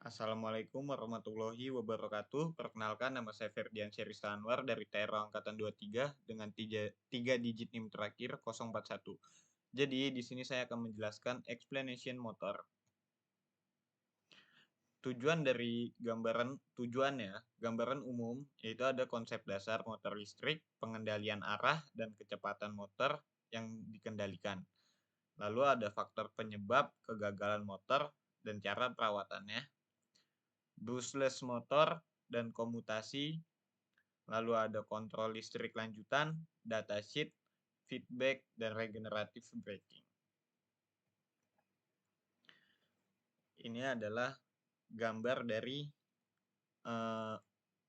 Assalamualaikum warahmatullahi wabarakatuh. Perkenalkan, nama saya Ferdian Syarista Anwar dari TRO Angkatan 23 dengan tiga digit NIM terakhir 041. Jadi di sini saya akan menjelaskan explanation motor. Gambaran umum yaitu ada konsep dasar motor listrik, pengendalian arah dan kecepatan motor yang dikendalikan. Lalu ada faktor penyebab kegagalan motor dan cara perawatannya, brushless motor dan komutasi, lalu ada kontrol listrik lanjutan, datasheet, feedback, dan regenerative braking. Ini adalah gambar dari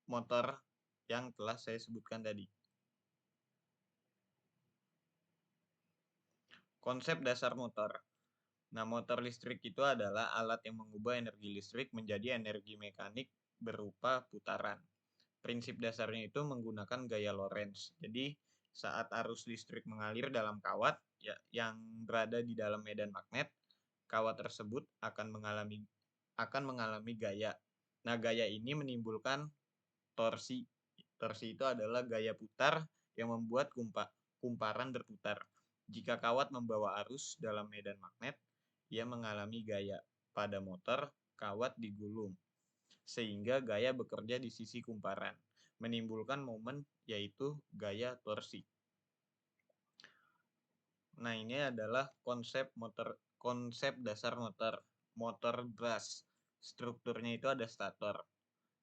motor yang telah saya sebutkan tadi. Konsep dasar motor. Nah, motor listrik itu adalah alat yang mengubah energi listrik menjadi energi mekanik berupa putaran. Prinsip dasarnya itu menggunakan gaya Lorentz. Jadi, saat arus listrik mengalir dalam kawat yang berada di dalam medan magnet, kawat tersebut akan mengalami gaya. Nah, gaya ini menimbulkan torsi. Torsi itu adalah gaya putar yang membuat kumparan berputar. Jika kawat membawa arus dalam medan magnet, ia mengalami gaya. Pada motor, kawat digulung, sehingga gaya bekerja di sisi kumparan, menimbulkan momen yaitu gaya torsi. Nah, ini adalah konsep dasar motor brush. Strukturnya itu ada stator.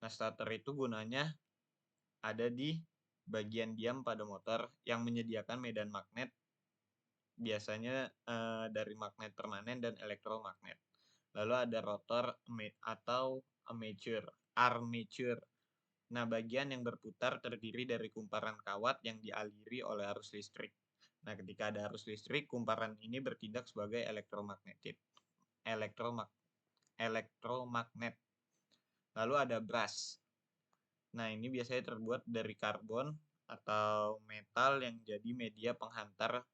Nah, stator itu gunanya ada di bagian diam pada motor yang menyediakan medan magnet, biasanya dari magnet permanen dan elektromagnet. Lalu ada rotor atau armature. Nah, bagian yang berputar terdiri dari kumparan kawat yang dialiri oleh arus listrik. Nah, ketika ada arus listrik, kumparan ini bertindak sebagai elektromagnet. Lalu ada brush. Nah, ini biasanya terbuat dari karbon atau metal yang jadi media penghantar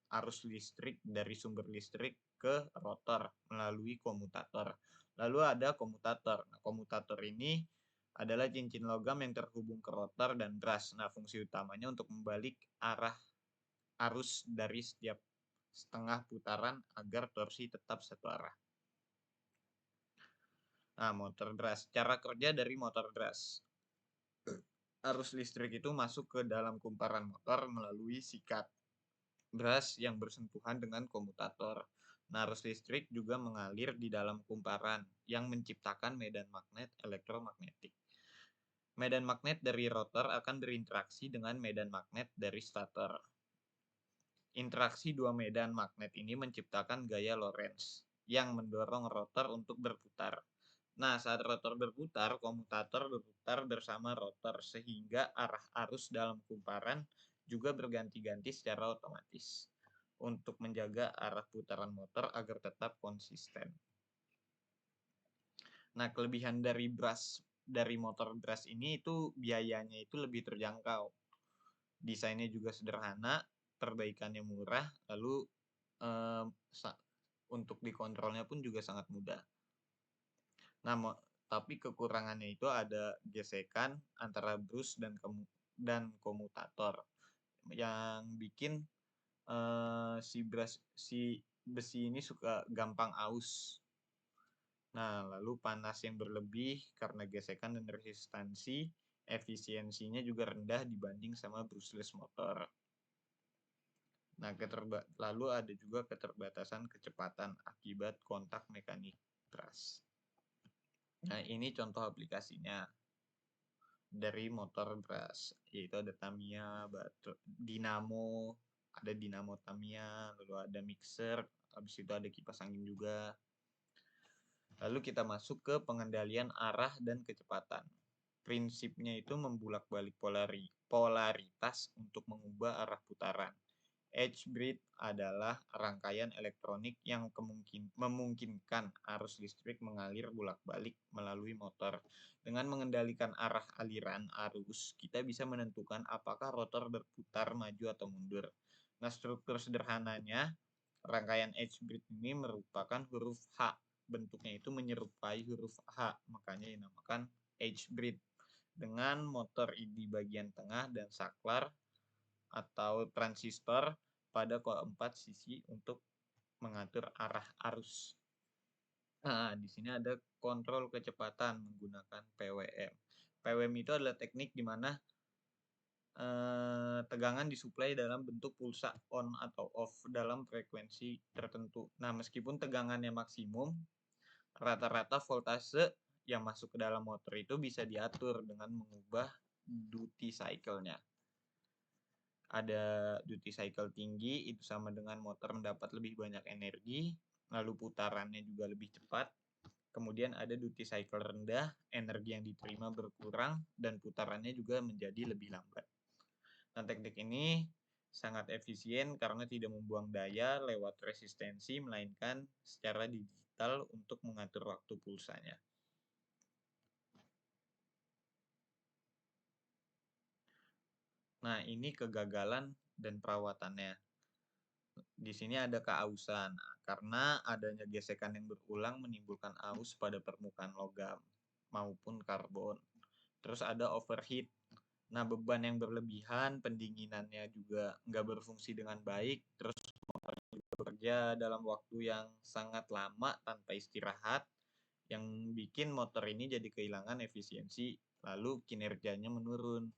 arus listrik dari sumber listrik ke rotor melalui komutator. Lalu ada komutator. Nah, komutator ini adalah cincin logam yang terhubung ke rotor dan brush. Nah, fungsi utamanya untuk membalik arah arus dari setiap setengah putaran agar torsi tetap satu arah. Nah, motor brush. Cara kerja dari motor brush. Arus listrik itu masuk ke dalam kumparan motor melalui sikat brush yang bersentuhan dengan komutator. Nah, arus listrik juga mengalir di dalam kumparan yang menciptakan medan magnet elektromagnetik. Medan magnet dari rotor akan berinteraksi dengan medan magnet dari stator. Interaksi dua medan magnet ini menciptakan gaya Lorentz yang mendorong rotor untuk berputar. Nah, saat rotor berputar, komutator berputar bersama rotor sehingga arah arus dalam kumparan juga berganti-ganti secara otomatis untuk menjaga arah putaran motor agar tetap konsisten. Nah, kelebihan dari motor brush ini itu biayanya itu lebih terjangkau. Desainnya juga sederhana, perbaikannya murah, lalu untuk dikontrolnya pun juga sangat mudah. Nah, tapi kekurangannya itu ada gesekan antara brush dan komutator yang bikin si besi ini suka gampang aus. Nah, lalu panas yang berlebih karena gesekan dan resistansi, efisiensinya juga rendah dibanding sama brushless motor. Nah, lalu ada juga keterbatasan kecepatan akibat kontak mekanik brush. Nah, ini contoh aplikasinya dari motor brush, yaitu ada Tamiya, dinamo, ada dinamo Tamiya, lalu ada mixer, habis itu ada kipas angin juga. Lalu kita masuk ke pengendalian arah dan kecepatan. Prinsipnya itu membulak-balik polaritas untuk mengubah arah putaran. H-bridge adalah rangkaian elektronik yang memungkinkan arus listrik mengalir bolak-balik melalui motor. Dengan mengendalikan arah aliran arus, kita bisa menentukan apakah rotor berputar maju atau mundur. Nah, struktur sederhananya, rangkaian H-bridge ini merupakan huruf H bentuknya itu menyerupai huruf H, makanya dinamakan H-bridge. Dengan motor di bagian tengah dan saklar atau transistor pada keempat sisi untuk mengatur arah arus. Nah, di sini ada kontrol kecepatan menggunakan PWM. PWM itu adalah teknik di mana tegangan disuplai dalam bentuk pulsa on atau off dalam frekuensi tertentu. Nah, meskipun tegangannya maksimum, rata-rata voltase yang masuk ke dalam motor itu bisa diatur dengan mengubah duty cycle-nya. Ada duty cycle tinggi, itu sama dengan motor mendapat lebih banyak energi, lalu putarannya juga lebih cepat. Kemudian ada duty cycle rendah, energi yang diterima berkurang, dan putarannya juga menjadi lebih lambat. Nah, teknik ini sangat efisien karena tidak membuang daya lewat resistensi, melainkan secara digital untuk mengatur waktu pulsanya. Nah, ini kegagalan dan perawatannya. Di sini ada keausan, karena adanya gesekan yang berulang menimbulkan aus pada permukaan logam maupun karbon. Terus ada overheat. Nah, beban yang berlebihan, pendinginannya juga nggak berfungsi dengan baik, terus bekerja dalam waktu yang sangat lama tanpa istirahat, yang bikin motor ini jadi kehilangan efisiensi, lalu kinerjanya menurun.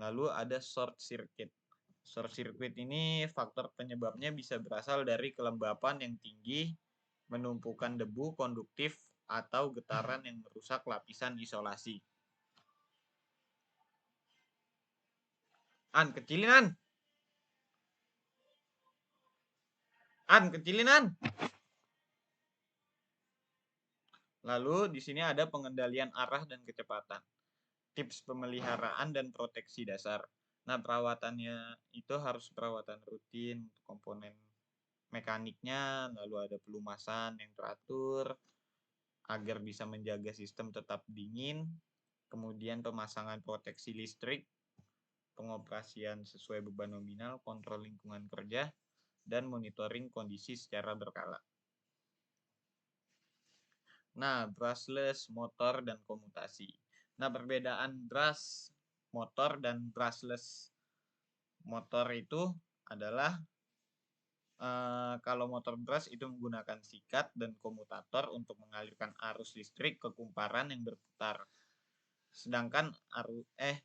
Lalu ada short circuit. Short circuit ini faktor penyebabnya bisa berasal dari kelembapan yang tinggi, menumpukan debu konduktif, atau getaran yang merusak lapisan isolasi. Kecilin kecilin. Lalu di sini ada pengendalian arah dan kecepatan. Tips pemeliharaan dan proteksi dasar. Nah, perawatannya itu harus perawatan rutin untuk komponen mekaniknya, lalu ada pelumasan yang teratur agar bisa menjaga sistem tetap dingin, kemudian pemasangan proteksi listrik, pengoperasian sesuai beban nominal, kontrol lingkungan kerja, dan monitoring kondisi secara berkala. Nah, brushless motor dan komutasi. Nah, perbedaan brush motor dan brushless motor itu adalah kalau motor brush itu menggunakan sikat dan komutator untuk mengalirkan arus listrik ke kumparan yang berputar. Sedangkan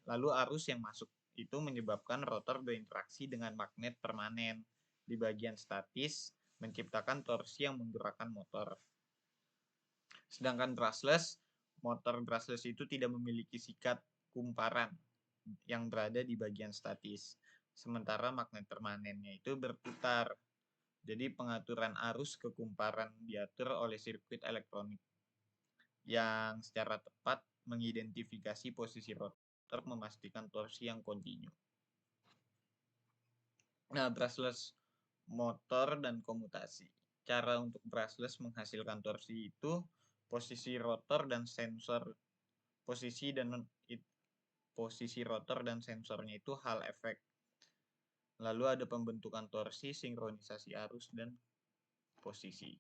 lalu arus yang masuk itu menyebabkan rotor berinteraksi dengan magnet permanen di bagian statis, menciptakan torsi yang menggerakkan motor. Sedangkan brushless, motor brushless itu tidak memiliki sikat kumparan yang berada di bagian statis. Sementara magnet permanennya itu berputar. Jadi pengaturan arus ke kumparan diatur oleh sirkuit elektronik yang secara tepat mengidentifikasi posisi rotor, memastikan torsi yang kontinu. Nah, brushless motor dan komutasi. Cara untuk brushless menghasilkan torsi itu posisi rotor dan sensor posisi rotor dan sensornya itu hal efek. Lalu ada pembentukan torsi, sinkronisasi arus, dan posisi.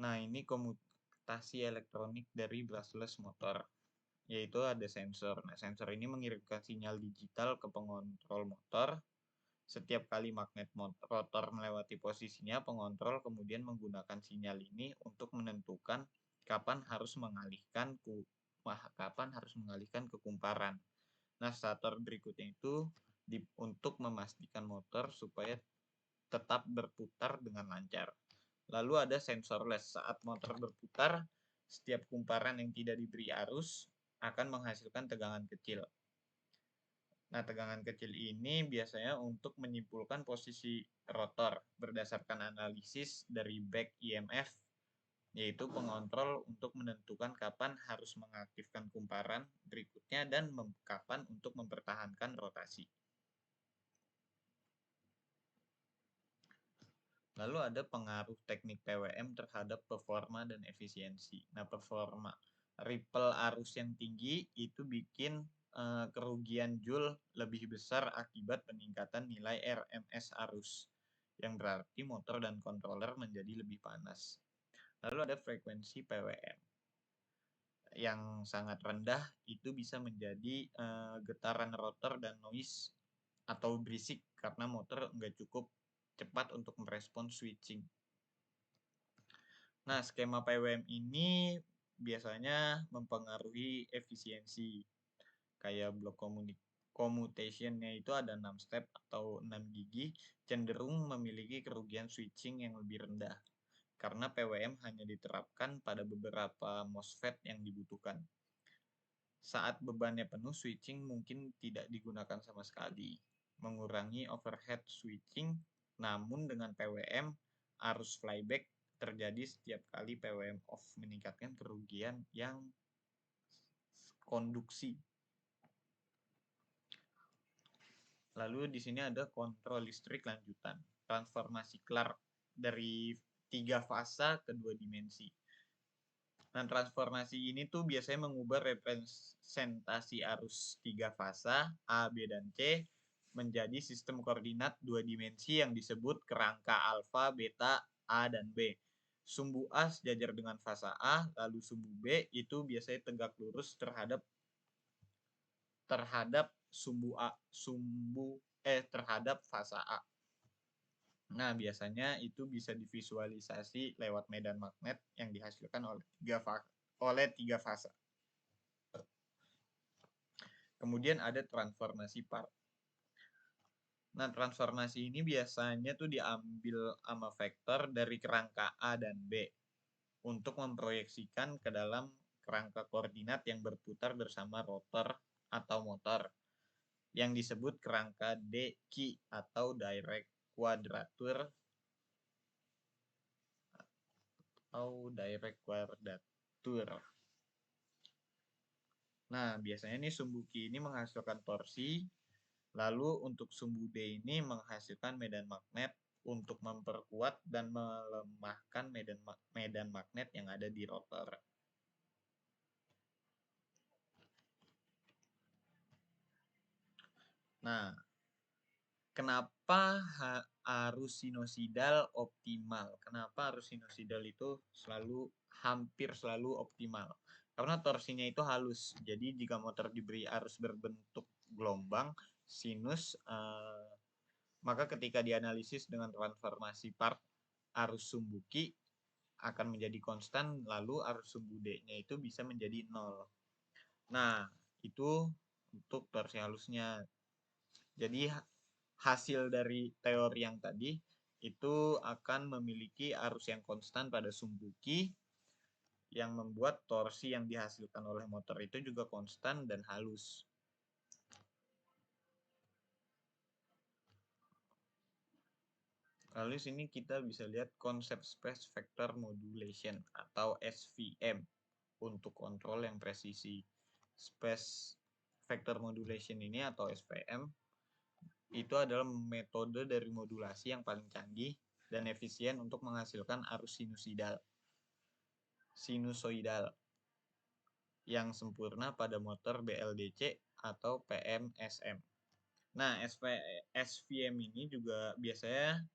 Nah, ini komutasi elektronik dari brushless motor, yaitu ada sensor. Nah, sensor ini mengirimkan sinyal digital ke pengontrol motor. Setiap kali magnet rotor melewati posisinya, pengontrol kemudian menggunakan sinyal ini untuk menentukan kapan harus mengalihkan ke kumparan. Nah, stator berikutnya itu untuk memastikan motor supaya tetap berputar dengan lancar. Lalu ada sensorless. Saat motor berputar, setiap kumparan yang tidak diberi arus akan menghasilkan tegangan kecil. Nah, tegangan kecil ini biasanya untuk menyimpulkan posisi rotor berdasarkan analisis dari back EMF, yaitu pengontrol untuk menentukan kapan harus mengaktifkan kumparan berikutnya dan kapan untuk mempertahankan rotasi. Lalu ada pengaruh teknik PWM terhadap performa dan efisiensi. Nah, performa ripple arus yang tinggi itu bikin kerugian joule lebih besar akibat peningkatan nilai RMS arus. yang berarti motor dan controller menjadi lebih panas. Lalu ada frekuensi PWM yang sangat rendah, itu bisa menjadi getaran rotor dan noise atau berisik karena motor nggak cukup cepat untuk merespons switching. Nah, skema PWM ini biasanya mempengaruhi efisiensi. Kayak blok commutation-nya itu ada 6 step atau 6 gigi, cenderung memiliki kerugian switching yang lebih rendah. Karena PWM hanya diterapkan pada beberapa MOSFET yang dibutuhkan. Saat bebannya penuh, switching mungkin tidak digunakan sama sekali, mengurangi overhead switching, namun dengan PWM, arus flyback terjadi setiap kali PWM off, meningkatkan kerugian yang konduksi. Lalu di sini ada kontrol listrik lanjutan, transformasi Clark dari 3 fasa ke 2 dimensi. Nah, transformasi ini tuh biasanya mengubah representasi arus 3 fasa A, B, dan C menjadi sistem koordinat 2 dimensi yang disebut kerangka alfa, beta, A, dan B. Sumbu A sejajar dengan fasa A, lalu sumbu B itu biasanya tegak lurus terhadap terhadap fasa A. Nah, biasanya itu bisa divisualisasi lewat medan magnet yang dihasilkan oleh tiga fasa. Kemudian ada transformasi part. Nah, transformasi ini biasanya tuh diambil sama vektor dari kerangka A dan B untuk memproyeksikan ke dalam kerangka koordinat yang berputar bersama rotor atau motor yang disebut kerangka DQ atau direct quadrature Nah, biasanya nih sumbu Q ini menghasilkan torsi, lalu untuk sumbu D ini menghasilkan medan magnet untuk memperkuat dan melemahkan medan magnet yang ada di rotor. Nah, kenapa arus sinusoidal optimal? Kenapa arus sinusoidal itu hampir selalu optimal? Karena torsinya itu halus. Jadi jika motor diberi arus berbentuk gelombang sinus, maka ketika dianalisis dengan transformasi part arus sumbu Q akan menjadi konstan, lalu arus sumbu D-nya itu bisa menjadi 0. Nah, itu untuk torsi halusnya. Jadi hasil dari teori yang tadi itu akan memiliki arus yang konstan pada sumbu Q yang membuat torsi yang dihasilkan oleh motor itu juga konstan dan halus. Lalu di sini kita bisa lihat konsep space vector modulation atau SVM untuk kontrol yang presisi. Space vector modulation ini atau SVM itu adalah metode dari modulasi yang paling canggih dan efisien untuk menghasilkan arus sinusoidal yang sempurna pada motor BLDC atau PMSM. Nah, SVM ini juga biasanya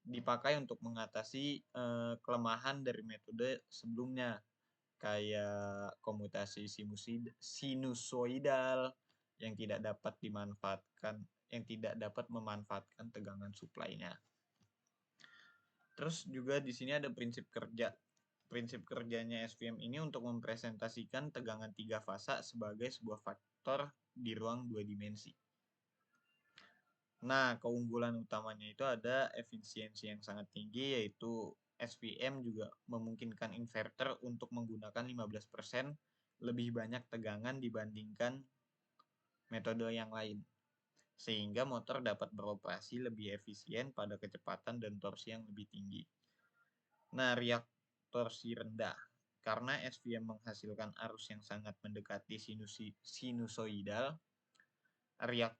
dipakai untuk mengatasi kelemahan dari metode sebelumnya, kayak komutasi sinusoidal yang tidak dapat memanfaatkan tegangan supply-nya. Terus juga di sini ada prinsip kerja. Prinsip kerjanya SVM ini untuk mempresentasikan tegangan 3 fasa sebagai sebuah faktor di ruang 2 dimensi. Nah, keunggulan utamanya itu ada efisiensi yang sangat tinggi, yaitu SVM juga memungkinkan inverter untuk menggunakan 15% lebih banyak tegangan dibandingkan metode yang lain, sehingga motor dapat beroperasi lebih efisien pada kecepatan dan torsi yang lebih tinggi. Nah, torsi rendah. Karena SVM menghasilkan arus yang sangat mendekati sinusoidal,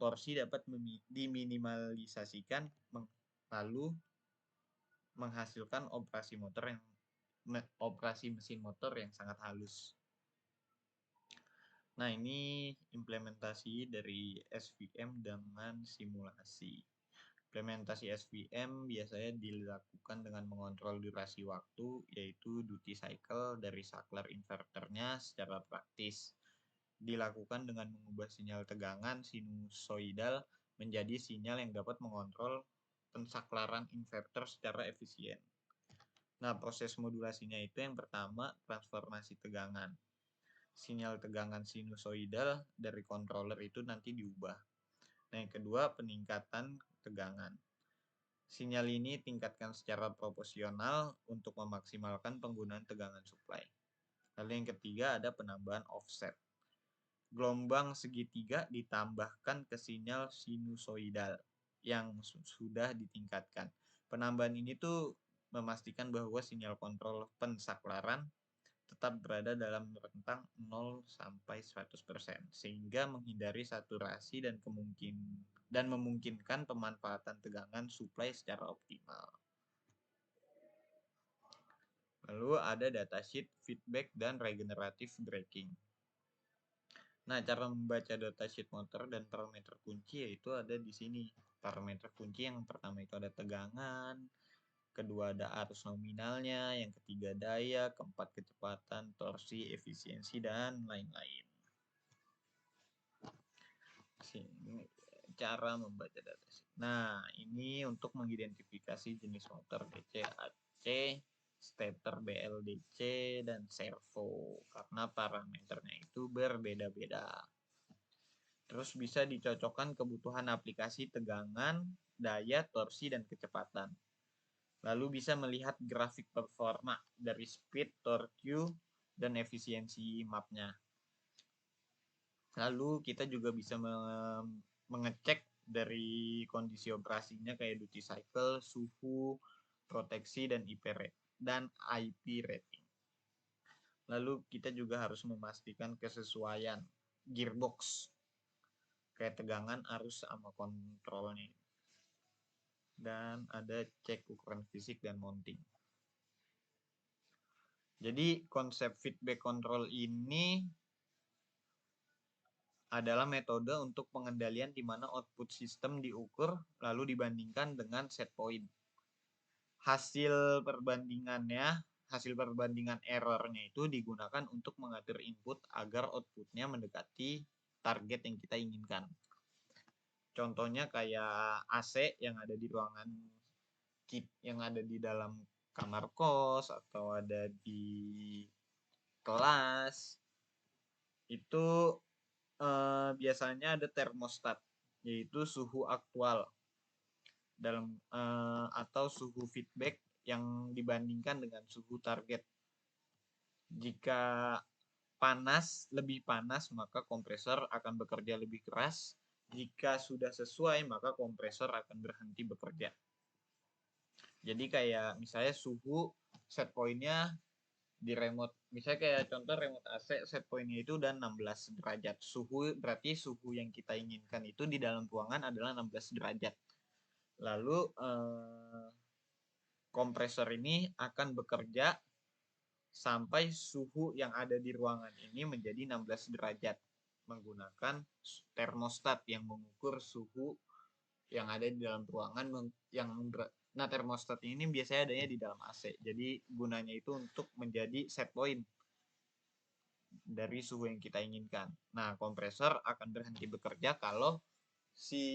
torsi dapat diminimalisasikan lalu menghasilkan operasi mesin motor yang sangat halus. Nah, ini implementasi dari SVM dengan simulasi. Implementasi SVM biasanya dilakukan dengan mengontrol durasi waktu, yaitu duty cycle dari saklar inverternya. Secara praktis dilakukan dengan mengubah sinyal tegangan sinusoidal menjadi sinyal yang dapat mengontrol pensaklaran inverter secara efisien. Nah, proses modulasinya itu yang pertama, transformasi tegangan. Sinyal tegangan sinusoidal dari controller itu nanti diubah. Nah, yang kedua, peningkatan tegangan. Sinyal ini tingkatkan secara proporsional untuk memaksimalkan penggunaan tegangan supply. Lalu yang ketiga ada penambahan offset. Gelombang segitiga ditambahkan ke sinyal sinusoidal yang sudah ditingkatkan. Penambahan ini tuh memastikan bahwa sinyal kontrol pensaklaran tetap berada dalam rentang 0 sampai 100% sehingga menghindari saturasi dan memungkinkan pemanfaatan tegangan supply secara optimal. Lalu ada datasheet, feedback, dan regenerative braking. Nah, cara membaca datasheet motor dan parameter kunci yaitu ada di sini. Parameter kunci yang pertama itu ada tegangan, kedua ada arus nominalnya, yang ketiga daya, keempat kecepatan, torsi, efisiensi, dan lain-lain. Sini cara membaca datasheet. Nah, ini untuk mengidentifikasi jenis motor DC, AC, stator BLDC, dan servo karena parameternya itu berbeda-beda. Terus bisa dicocokkan kebutuhan aplikasi tegangan, daya, torsi, dan kecepatan. Lalu bisa melihat grafik performa dari speed, torque, dan efisiensi mapnya. Lalu kita juga bisa mengecek dari kondisi operasinya kayak duty cycle, suhu, proteksi, dan IP rating. Lalu kita juga harus memastikan kesesuaian gearbox kayak tegangan, arus, sama kontrolnya. Dan ada cek ukuran fisik dan mounting. Jadi konsep feedback control ini adalah metode untuk pengendalian di mana output sistem diukur lalu dibandingkan dengan set point. Hasil perbandingan errornya itu digunakan untuk mengatur input agar outputnya mendekati target yang kita inginkan. Contohnya kayak AC yang ada di ruangan yang ada di dalam kamar kos atau ada di kelas itu biasanya ada termostat yaitu suhu aktual dalam atau suhu feedback yang dibandingkan dengan suhu target. Jika lebih panas maka kompresor akan bekerja lebih keras. Jika sudah sesuai maka kompresor akan berhenti bekerja. Jadi kayak misalnya suhu set point-nya di remote, misalnya kayak contoh remote AC set point-nya itu udah 16 derajat. Berarti suhu yang kita inginkan itu di dalam ruangan adalah 16 derajat. Lalu kompresor ini akan bekerja sampai suhu yang ada di ruangan ini menjadi 16 derajat menggunakan termostat yang mengukur suhu yang ada di dalam ruangan Nah, termostat ini biasanya adanya di dalam AC. Jadi gunanya itu untuk menjadi set point dari suhu yang kita inginkan. Nah, kompresor akan berhenti bekerja kalau si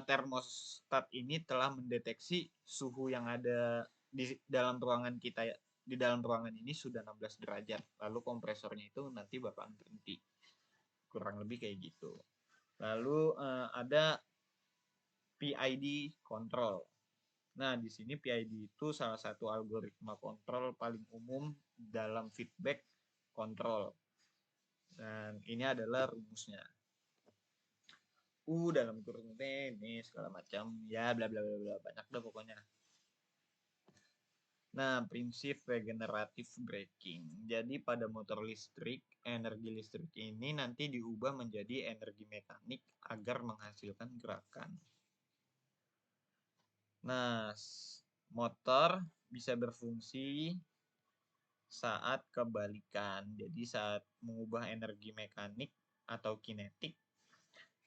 termostat ini telah mendeteksi suhu yang ada di dalam ruangan ini sudah 16 derajat. Lalu kompresornya itu nanti bakalan berhenti. Kurang lebih kayak gitu. Lalu ada PID control. Nah, di sini PID itu salah satu algoritma kontrol paling umum dalam feedback control. Dan ini adalah rumusnya. Dalam kurung ini segala macam, ya bla bla bla bla, banyak dah pokoknya. Nah, prinsip regenerative braking. Jadi pada motor listrik, energi listrik ini nanti diubah menjadi energi mekanik agar menghasilkan gerakan. Nah, motor bisa berfungsi saat kebalikan. Jadi saat mengubah energi mekanik atau kinetik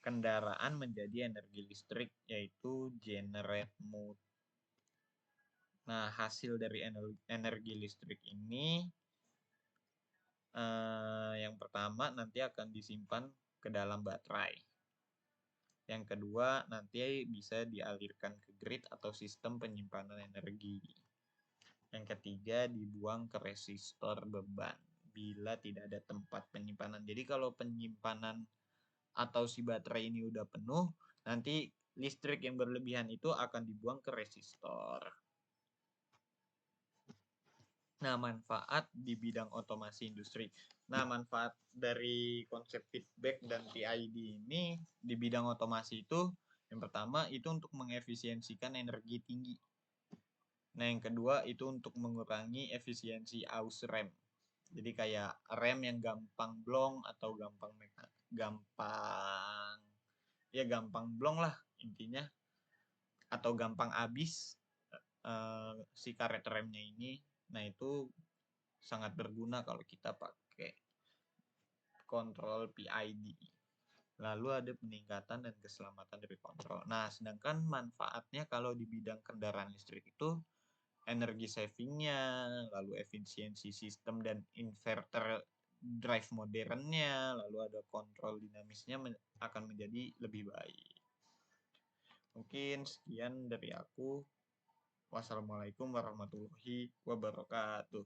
kendaraan menjadi energi listrik, yaitu generate mode. Nah, hasil dari energi listrik ini yang pertama nanti akan disimpan ke dalam baterai. Yang kedua, nanti bisa dialirkan ke grid atau sistem penyimpanan energi. Yang ketiga, dibuang ke resistor beban bila tidak ada tempat penyimpanan. Jadi kalau penyimpanan atau si baterai ini udah penuh, nanti listrik yang berlebihan itu akan dibuang ke resistor. Nah, manfaat di bidang otomasi industri. Nah, manfaat dari konsep feedback dan PID ini di bidang otomasi itu, yang pertama itu untuk mengefisiensikan energi tinggi. Nah, yang kedua itu untuk mengurangi efisiensi aus rem. Jadi kayak rem yang gampang blong atau gampang blong lah intinya, atau gampang habis si karet remnya ini. Nah, itu sangat berguna kalau kita pakai kontrol PID. Lalu ada peningkatan dan keselamatan dari kontrol. Nah, sedangkan manfaatnya kalau di bidang kendaraan listrik itu energi savingnya, lalu efisiensi sistem dan inverter drive modernnya, lalu ada kontrol dinamisnya akan menjadi lebih baik. Mungkin sekian dari aku. Wassalamualaikum warahmatullahi wabarakatuh.